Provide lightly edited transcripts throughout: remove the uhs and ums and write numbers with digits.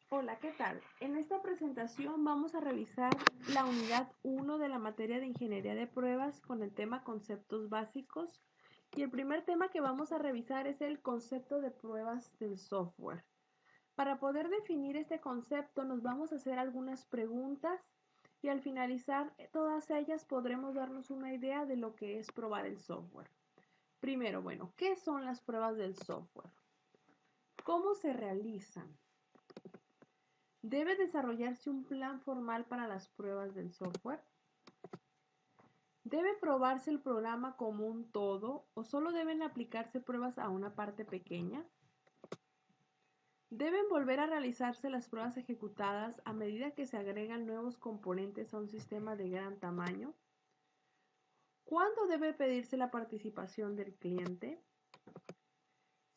Hola, ¿qué tal? En esta presentación vamos a revisar la unidad 1 de la materia de Ingeniería de Pruebas con el tema Conceptos Básicos. Y el primer tema que vamos a revisar es el concepto de pruebas del software. Para poder definir este concepto nos vamos a hacer algunas preguntas y al finalizar todas ellas podremos darnos una idea de lo que es probar el software. Primero, bueno, ¿qué son las pruebas del software? ¿Cómo se realizan? ¿Debe desarrollarse un plan formal para las pruebas del software? ¿Debe probarse el programa como un todo o solo deben aplicarse pruebas a una parte pequeña? ¿Deben volver a realizarse las pruebas ejecutadas a medida que se agregan nuevos componentes a un sistema de gran tamaño? ¿Cuándo debe pedirse la participación del cliente?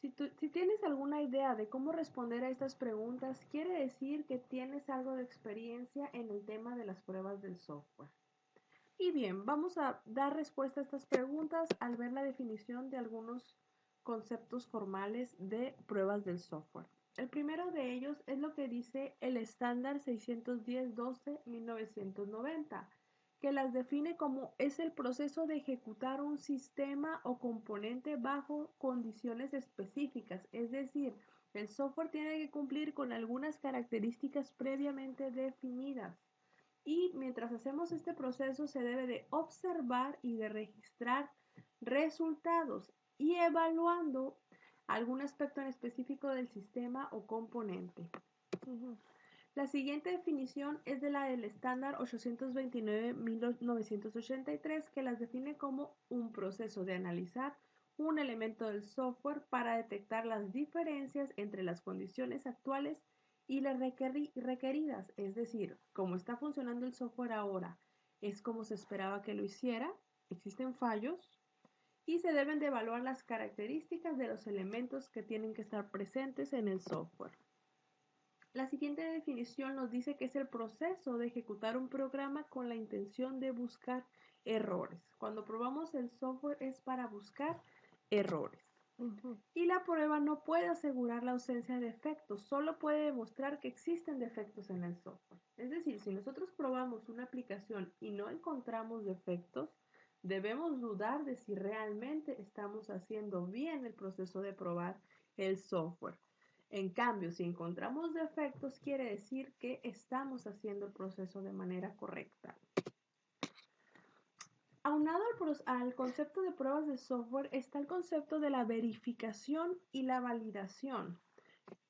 Si tienes alguna idea de cómo responder a estas preguntas, quiere decir que tienes algo de experiencia en el tema de las pruebas del software. Y bien, vamos a dar respuesta a estas preguntas al ver la definición de algunos conceptos formales de pruebas del software. El primero de ellos es lo que dice el estándar 610-12-1990, que las define como es el proceso de ejecutar un sistema o componente bajo condiciones específicas, es decir, el software tiene que cumplir con algunas características previamente definidas. Y mientras hacemos este proceso se debe de observar y de registrar resultados y evaluando algún aspecto en específico del sistema o componente. La siguiente definición es de la del estándar 829-1983 que las define como un proceso de analizar un elemento del software para detectar las diferencias entre las condiciones actuales y las requeridas, es decir, cómo está funcionando el software ahora, es como se esperaba que lo hiciera, existen fallos y se deben de evaluar las características de los elementos que tienen que estar presentes en el software. La siguiente definición nos dice que es el proceso de ejecutar un programa con la intención de buscar errores. Cuando probamos el software es para buscar errores. Y la prueba no puede asegurar la ausencia de defectos, solo puede demostrar que existen defectos en el software. Es decir, si nosotros probamos una aplicación y no encontramos defectos, debemos dudar de si realmente estamos haciendo bien el proceso de probar el software. En cambio, si encontramos defectos, quiere decir que estamos haciendo el proceso de manera correcta. Aunado al concepto de pruebas de software está el concepto de la verificación y la validación.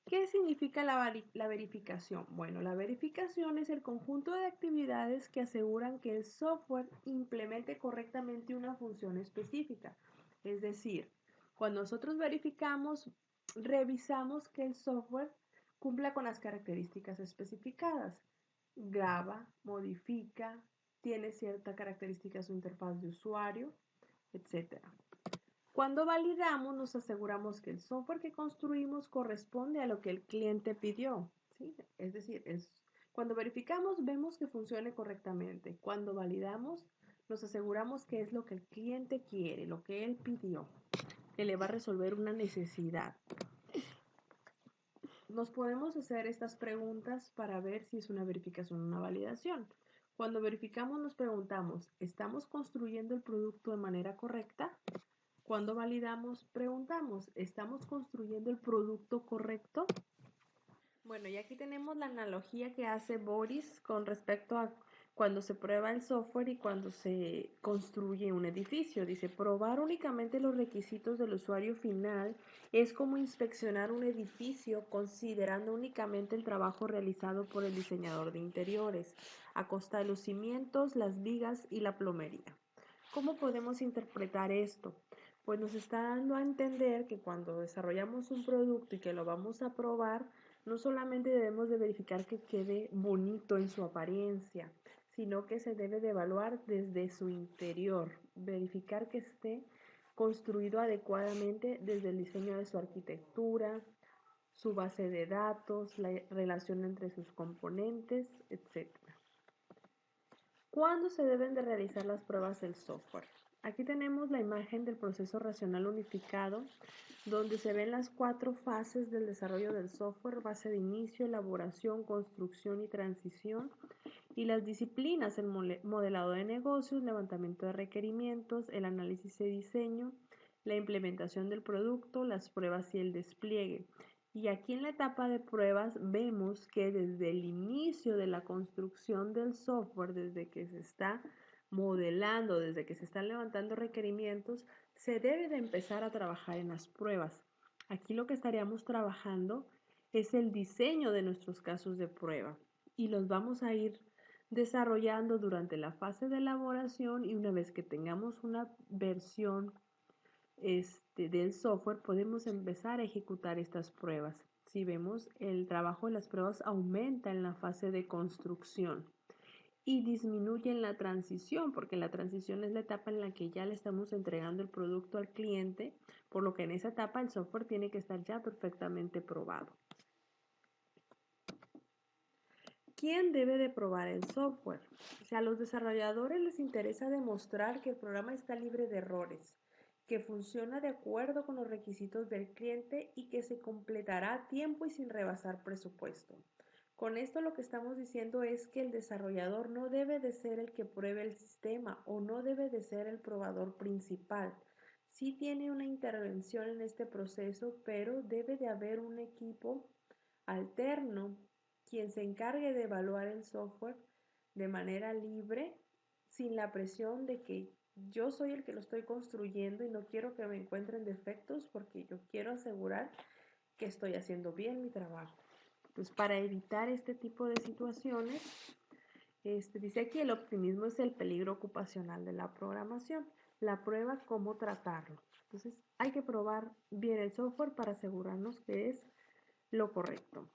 ¿Qué significa la verificación? Bueno, la verificación es el conjunto de actividades que aseguran que el software implemente correctamente una función específica. Es decir, cuando nosotros verificamos, revisamos que el software cumpla con las características especificadas. Graba, modifica, tiene cierta característica su interfaz de usuario, etc. Cuando validamos, nos aseguramos que el software que construimos corresponde a lo que el cliente pidió, ¿sí? Es decir, cuando verificamos, vemos que funcione correctamente. Cuando validamos, nos aseguramos que es lo que el cliente quiere, lo que él pidió, que le va a resolver una necesidad. Nos podemos hacer estas preguntas para ver si es una verificación o una validación. Cuando verificamos, nos preguntamos, ¿estamos construyendo el producto de manera correcta? Cuando validamos, preguntamos, ¿estamos construyendo el producto correcto? Bueno, y aquí tenemos la analogía que hace Boris con respecto a cuando se prueba el software y cuando se construye un edificio. Dice, probar únicamente los requisitos del usuario final es como inspeccionar un edificio considerando únicamente el trabajo realizado por el diseñador de interiores, a costa de los cimientos, las vigas y la plomería. ¿Cómo podemos interpretar esto? Pues nos está dando a entender que cuando desarrollamos un producto y que lo vamos a probar, no solamente debemos de verificar que quede bonito en su apariencia, sino que se debe de evaluar desde su interior, verificar que esté construido adecuadamente desde el diseño de su arquitectura, su base de datos, la relación entre sus componentes, etc. ¿Cuándo se deben de realizar las pruebas del software? Aquí tenemos la imagen del proceso racional unificado, donde se ven las 4 fases del desarrollo del software: fase de inicio, elaboración, construcción y transición, y las disciplinas: el modelado de negocios, levantamiento de requerimientos, el análisis de diseño, la implementación del producto, las pruebas y el despliegue. Y aquí en la etapa de pruebas vemos que desde el inicio de la construcción del software, desde que se está modelando, desde que se están levantando requerimientos, se debe de empezar a trabajar en las pruebas. Aquí lo que estaríamos trabajando es el diseño de nuestros casos de prueba y los vamos a ir desarrollando durante la fase de elaboración, y una vez que tengamos una versión del software podemos empezar a ejecutar estas pruebas. Si vemos, el trabajo de las pruebas aumenta en la fase de construcción y disminuye en la transición, porque la transición es la etapa en la que ya le estamos entregando el producto al cliente, por lo que en esa etapa el software tiene que estar ya perfectamente probado. ¿Quién debe de probar el software? O sea, a los desarrolladores les interesa demostrar que el programa está libre de errores, que funciona de acuerdo con los requisitos del cliente y que se completará a tiempo y sin rebasar presupuesto. Con esto lo que estamos diciendo es que el desarrollador no debe de ser el que pruebe el sistema o no debe de ser el probador principal. Sí tiene una intervención en este proceso, pero debe de haber un equipo alterno quien se encargue de evaluar el software de manera libre, sin la presión de que yo soy el que lo estoy construyendo y no quiero que me encuentren defectos porque yo quiero asegurar que estoy haciendo bien mi trabajo. Pues para evitar este tipo de situaciones, dice aquí: el optimismo es el peligro ocupacional de la programación. La prueba, cómo tratarlo. Entonces hay que probar bien el software para asegurarnos que es lo correcto.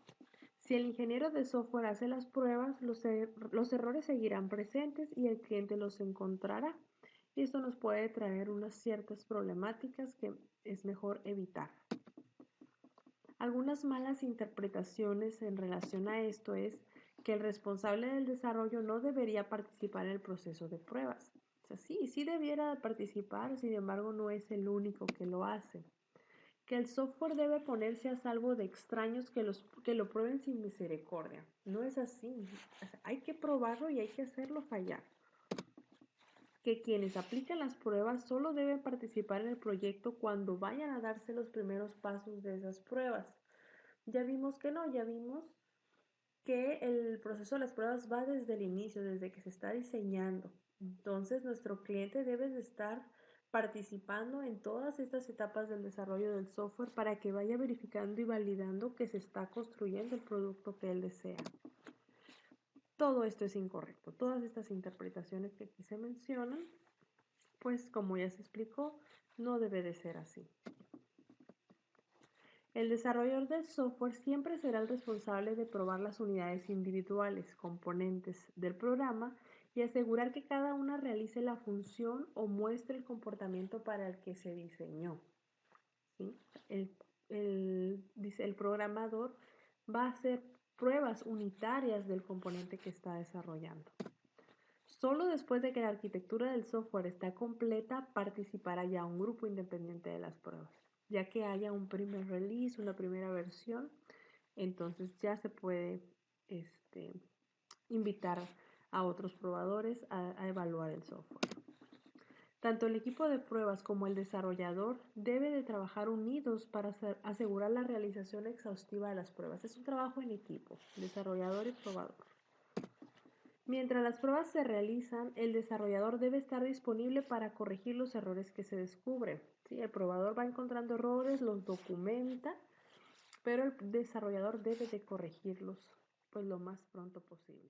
Si el ingeniero de software hace las pruebas, los errores seguirán presentes y el cliente los encontrará. Y esto nos puede traer unas ciertas problemáticas que es mejor evitar. Algunas malas interpretaciones en relación a esto es que el responsable del desarrollo no debería participar en el proceso de pruebas. O sea, sí debiera participar, sin embargo no es el único que lo hace. Que el software debe ponerse a salvo de extraños que lo prueben sin misericordia. No es así. O sea, hay que probarlo y hay que hacerlo fallar. Que quienes aplican las pruebas solo deben participar en el proyecto cuando vayan a darse los primeros pasos de esas pruebas. Ya vimos que no, ya vimos que el proceso de las pruebas va desde el inicio, desde que se está diseñando. Entonces, nuestro cliente debe de estar participando en todas estas etapas del desarrollo del software para que vaya verificando y validando que se está construyendo el producto que él desea. Todo esto es incorrecto. Todas estas interpretaciones que aquí se mencionan, pues como ya se explicó, no debe de ser así. El desarrollador del software siempre será el responsable de probar las unidades individuales, componentes del programa, y asegurar que cada una realice la función o muestre el comportamiento para el que se diseñó. ¿Sí? El programador va a hacer pruebas unitarias del componente que está desarrollando. Solo después de que la arquitectura del software está completa, participará ya un grupo independiente de las pruebas. Ya que haya un primer release, una primera versión, entonces ya se puede invitar a otros probadores a evaluar el software. Tanto el equipo de pruebas como el desarrollador deben de trabajar unidos para asegurar la realización exhaustiva de las pruebas. Es un trabajo en equipo, desarrollador y probador. Mientras las pruebas se realizan, el desarrollador debe estar disponible para corregir los errores que se descubren. ¿Sí? El probador va encontrando errores, los documenta, pero el desarrollador debe de corregirlos pues lo más pronto posible.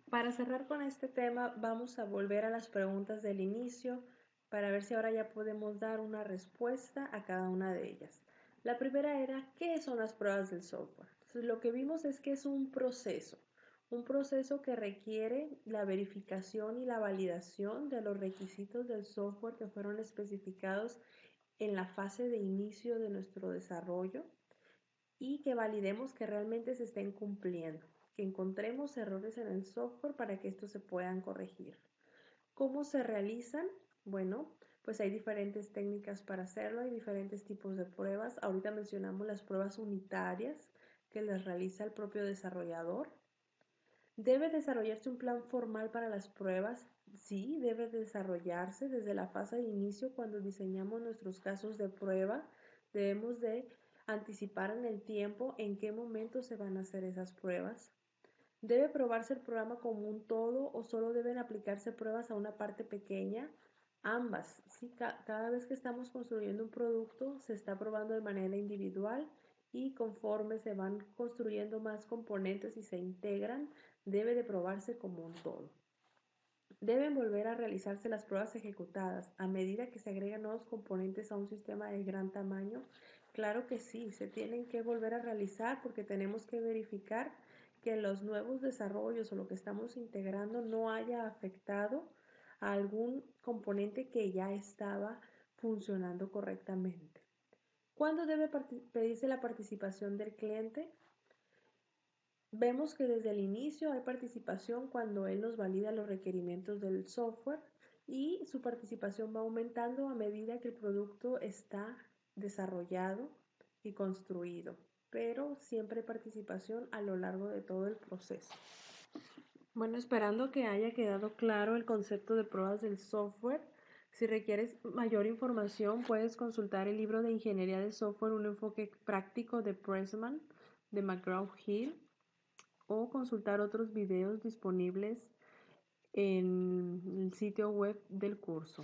Para cerrar con este tema, vamos a volver a las preguntas del inicio para ver si ahora ya podemos dar una respuesta a cada una de ellas. La primera era: ¿qué son las pruebas del software? Entonces, lo que vimos es que es un proceso que requiere la verificación y la validación de los requisitos del software que fueron especificados en la fase de inicio de nuestro desarrollo, y que validemos que realmente se estén cumpliendo, que encontremos errores en el software para que estos se puedan corregir. ¿Cómo se realizan? Bueno, pues hay diferentes técnicas para hacerlo, hay diferentes tipos de pruebas. Ahorita mencionamos las pruebas unitarias que las realiza el propio desarrollador. ¿Debe desarrollarse un plan formal para las pruebas? Sí, debe desarrollarse desde la fase de inicio cuando diseñamos nuestros casos de prueba. Debemos de anticipar en el tiempo en qué momento se van a hacer esas pruebas. ¿Debe probarse el programa como un todo o solo deben aplicarse pruebas a una parte pequeña? Ambas. Sí, cada vez que estamos construyendo un producto se está probando de manera individual y conforme se van construyendo más componentes y se integran, debe de probarse como un todo. Deben volver a realizarse las pruebas ejecutadas a medida que se agregan nuevos componentes a un sistema de gran tamaño. Claro que sí, se tienen que volver a realizar porque tenemos que verificar que los nuevos desarrollos o lo que estamos integrando no haya afectado a algún componente que ya estaba funcionando correctamente. ¿Cuándo debe pedirse la participación del cliente? Vemos que desde el inicio hay participación cuando él nos valida los requerimientos del software y su participación va aumentando a medida que el producto está desarrollado y construido, pero siempre hay participación a lo largo de todo el proceso. Bueno, esperando que haya quedado claro el concepto de pruebas del software. Si requieres mayor información, puedes consultar el libro de Ingeniería de Software, un enfoque práctico de Pressman, de McGraw-Hill, o consultar otros videos disponibles en el sitio web del curso.